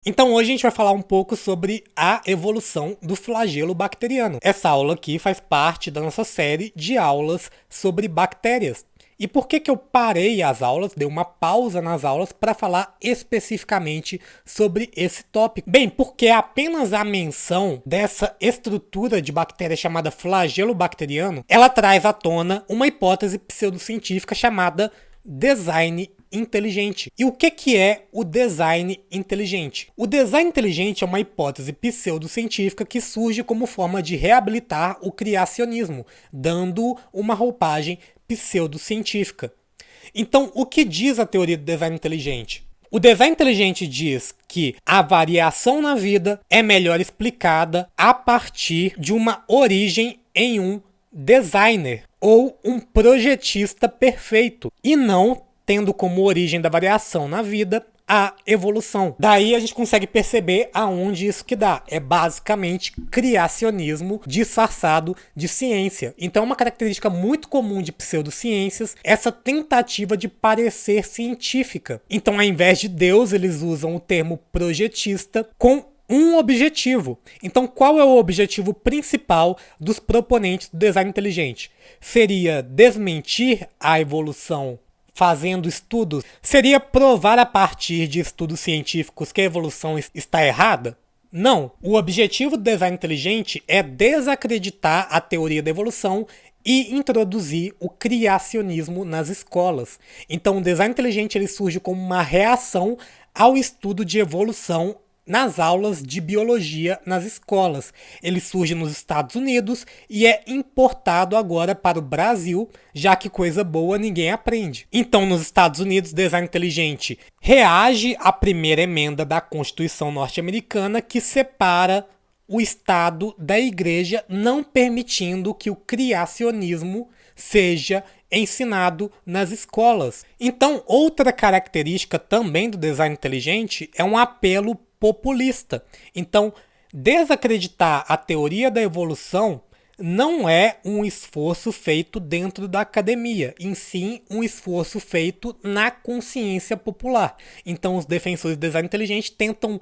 Então hoje a gente vai falar um pouco sobre a evolução do flagelo bacteriano. Essa aula aqui faz parte da nossa série de aulas sobre bactérias. E por que eu parei as aulas, dei uma pausa nas aulas para falar especificamente sobre esse tópico? Bem, porque apenas a menção dessa estrutura de bactéria chamada flagelo bacteriano, ela traz à tona uma hipótese pseudocientífica chamada design inteligente. E o que é o design inteligente? O design inteligente é uma hipótese pseudocientífica que surge como forma de reabilitar o criacionismo, dando uma roupagem pseudocientífica. Então, o que diz a teoria do design inteligente? O design inteligente diz que a variação na vida é melhor explicada a partir de uma origem em um designer ou um projetista perfeito, e não tendo como origem da variação na vida a evolução. Daí a gente consegue perceber aonde isso que dá. É basicamente criacionismo disfarçado de ciência. Então é uma característica muito comum de pseudociências essa tentativa de parecer científica. Então, ao invés de Deus, eles usam o termo projetista com um objetivo. Então, qual é o objetivo principal dos proponentes do design inteligente? Seria desmentir a evolução fazendo estudos? Seria provar a partir de estudos científicos que a evolução está errada? Não. O objetivo do design inteligente é desacreditar a teoria da evolução e introduzir o criacionismo nas escolas. Então, o design inteligente ele surge como uma reação ao estudo de evolução nas aulas de biologia nas escolas. Ele surge nos Estados Unidos e é importado agora para o Brasil, já que coisa boa ninguém aprende. Então, nos Estados Unidos, o design inteligente reage à primeira emenda da Constituição norte-americana que separa o Estado da Igreja, não permitindo que o criacionismo seja ensinado nas escolas. Então, outra característica também do design inteligente é um apelo populista. Então, desacreditar a teoria da evolução não é um esforço feito dentro da academia, em sim um esforço feito na consciência popular. Então, os defensores do design inteligente tentam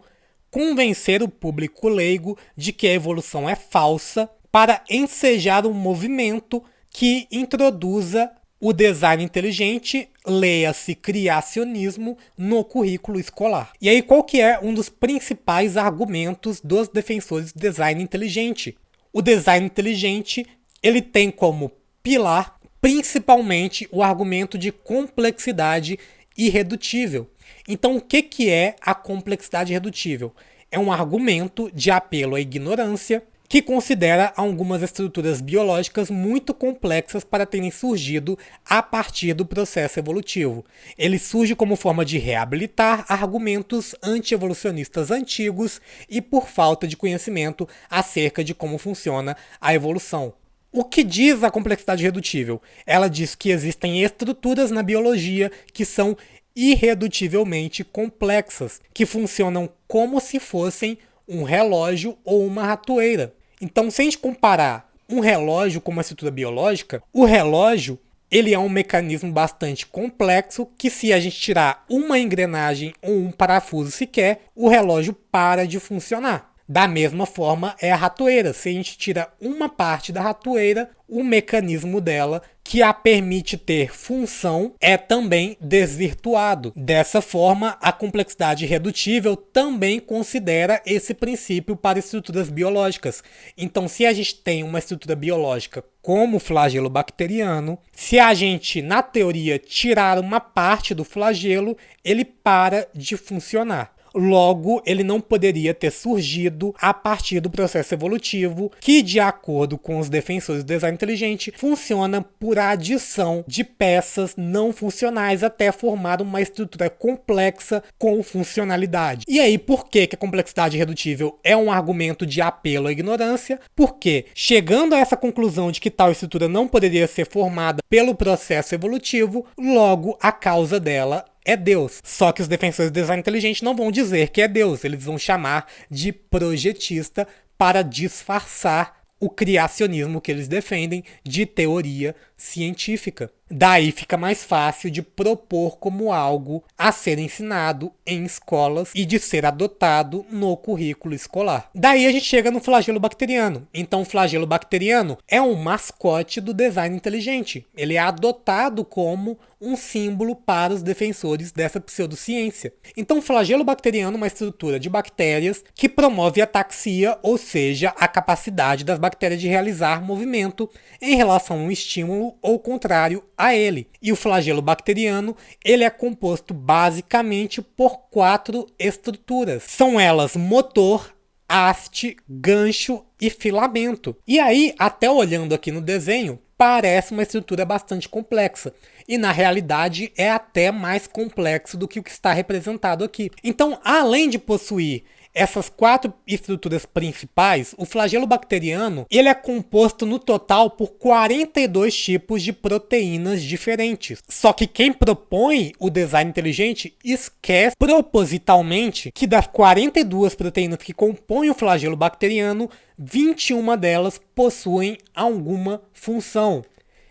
convencer o público leigo de que a evolução é falsa para ensejar um movimento que introduza o design inteligente, leia-se criacionismo, no currículo escolar. E aí, qual que é um dos principais argumentos dos defensores do design inteligente? O design inteligente, ele tem como pilar, principalmente, o argumento de complexidade irredutível. Então, o que é a complexidade irredutível? É um argumento de apelo à ignorância, que considera algumas estruturas biológicas muito complexas para terem surgido a partir do processo evolutivo. Ele surge como forma de reabilitar argumentos anti-evolucionistas antigos e por falta de conhecimento acerca de como funciona a evolução. O que diz a complexidade irredutível? Ela diz que existem estruturas na biologia que são irredutivelmente complexas, que funcionam como se fossem um relógio ou uma ratoeira. Então, se a gente comparar um relógio com uma estrutura biológica, o relógio ele é um mecanismo bastante complexo que, se a gente tirar uma engrenagem ou um parafuso sequer, o relógio para de funcionar. Da mesma forma é a ratoeira. Se a gente tira uma parte da ratoeira, o mecanismo dela, que a permite ter função, é também desvirtuado. Dessa forma, a complexidade irredutível também considera esse princípio para estruturas biológicas. Então, se a gente tem uma estrutura biológica como o flagelo bacteriano, se a gente, na teoria, tirar uma parte do flagelo, ele para de funcionar. Logo, ele não poderia ter surgido a partir do processo evolutivo, que, de acordo com os defensores do design inteligente, funciona por adição de peças não funcionais até formar uma estrutura complexa com funcionalidade. E aí, por que a complexidade irredutível é um argumento de apelo à ignorância? Porque, chegando a essa conclusão de que tal estrutura não poderia ser formada pelo processo evolutivo, logo a causa dela é Deus. Só que os defensores do design inteligente não vão dizer que é Deus, eles vão chamar de projetista para disfarçar o criacionismo que eles defendem de teoria científica. Daí fica mais fácil de propor como algo a ser ensinado em escolas e de ser adotado no currículo escolar. Daí a gente chega no flagelo bacteriano. Então o flagelo bacteriano é um mascote do design inteligente. Ele é adotado como um símbolo para os defensores dessa pseudociência. Então o flagelo bacteriano é uma estrutura de bactérias que promove a ataxia, ou seja, a capacidade das bactérias de realizar movimento em relação a um estímulo ou contrário a ele. E o flagelo bacteriano, ele é composto basicamente por 4 estruturas. São elas motor, haste, gancho e filamento. E aí, até olhando aqui no desenho, parece uma estrutura bastante complexa. E na realidade é até mais complexo do que o que está representado aqui. Então, além de possuir essas 4 estruturas principais, o flagelo bacteriano ele é composto no total por 42 tipos de proteínas diferentes. Só que quem propõe o design inteligente esquece propositalmente que das 42 proteínas que compõem o flagelo bacteriano, 21 delas possuem alguma função.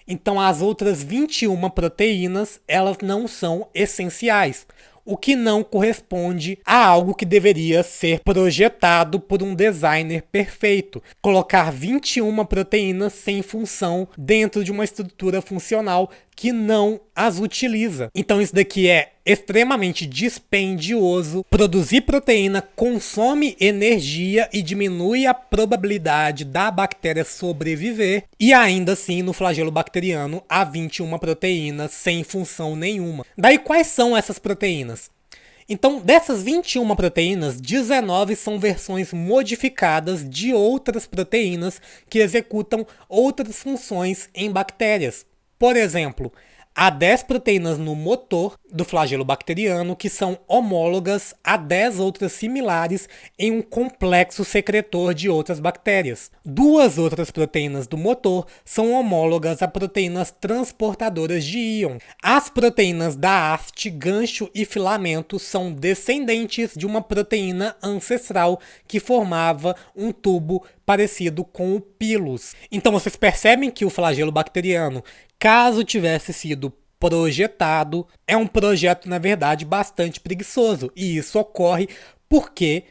Então as outras 21 proteínas, elas não são essenciais, o que não corresponde a algo que deveria ser projetado por um designer perfeito. Colocar 21 proteínas sem função dentro de uma estrutura funcional que não as utiliza. Então isso daqui é extremamente dispendioso. Produzir proteína consome energia e diminui a probabilidade da bactéria sobreviver. E ainda assim, no flagelo bacteriano, há 21 proteínas sem função nenhuma. Daí, quais são essas proteínas? Então, dessas 21 proteínas, 19 são versões modificadas de outras proteínas que executam outras funções em bactérias. Por exemplo, há 10 proteínas no motor do flagelo bacteriano que são homólogas a 10 outras similares em um complexo secretor de outras bactérias. 2 outras proteínas do motor são homólogas a proteínas transportadoras de íon. As proteínas da haste, gancho e filamento são descendentes de uma proteína ancestral que formava um tubo parecido com o pilus. Então vocês percebem que o flagelo bacteriano, caso tivesse sido projetado, é um projeto, na verdade, bastante preguiçoso. E isso ocorre porque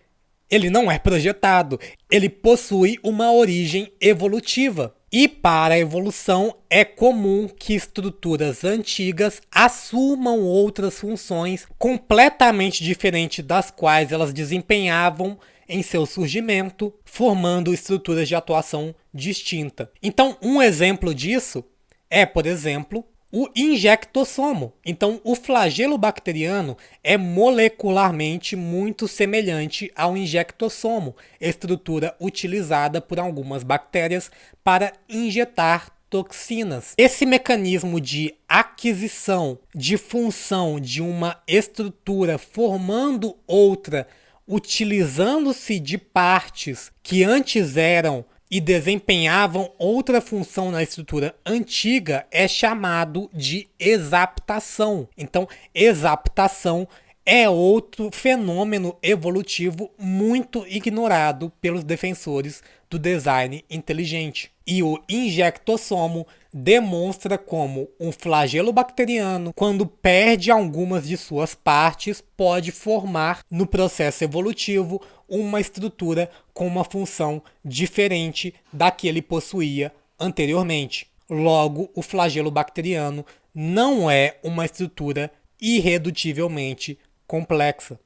ele não é projetado. Ele possui uma origem evolutiva. E para a evolução é comum que estruturas antigas assumam outras funções completamente diferentes das quais elas desempenhavam em seu surgimento, formando estruturas de atuação distinta. Então, um exemplo disso é, por exemplo, o injectossomo. Então, o flagelo bacteriano é molecularmente muito semelhante ao injectossomo, estrutura utilizada por algumas bactérias para injetar toxinas. Esse mecanismo de aquisição de função de uma estrutura formando outra, utilizando-se de partes que antes eram e desempenhavam outra função na estrutura antiga, é chamado de exaptação. Então, exaptação é outro fenômeno evolutivo muito ignorado pelos defensores do design inteligente. E o injectossomo demonstra como um flagelo bacteriano, quando perde algumas de suas partes, pode formar no processo evolutivo uma estrutura com uma função diferente da que ele possuía anteriormente. Logo, o flagelo bacteriano não é uma estrutura irredutivelmente complexa.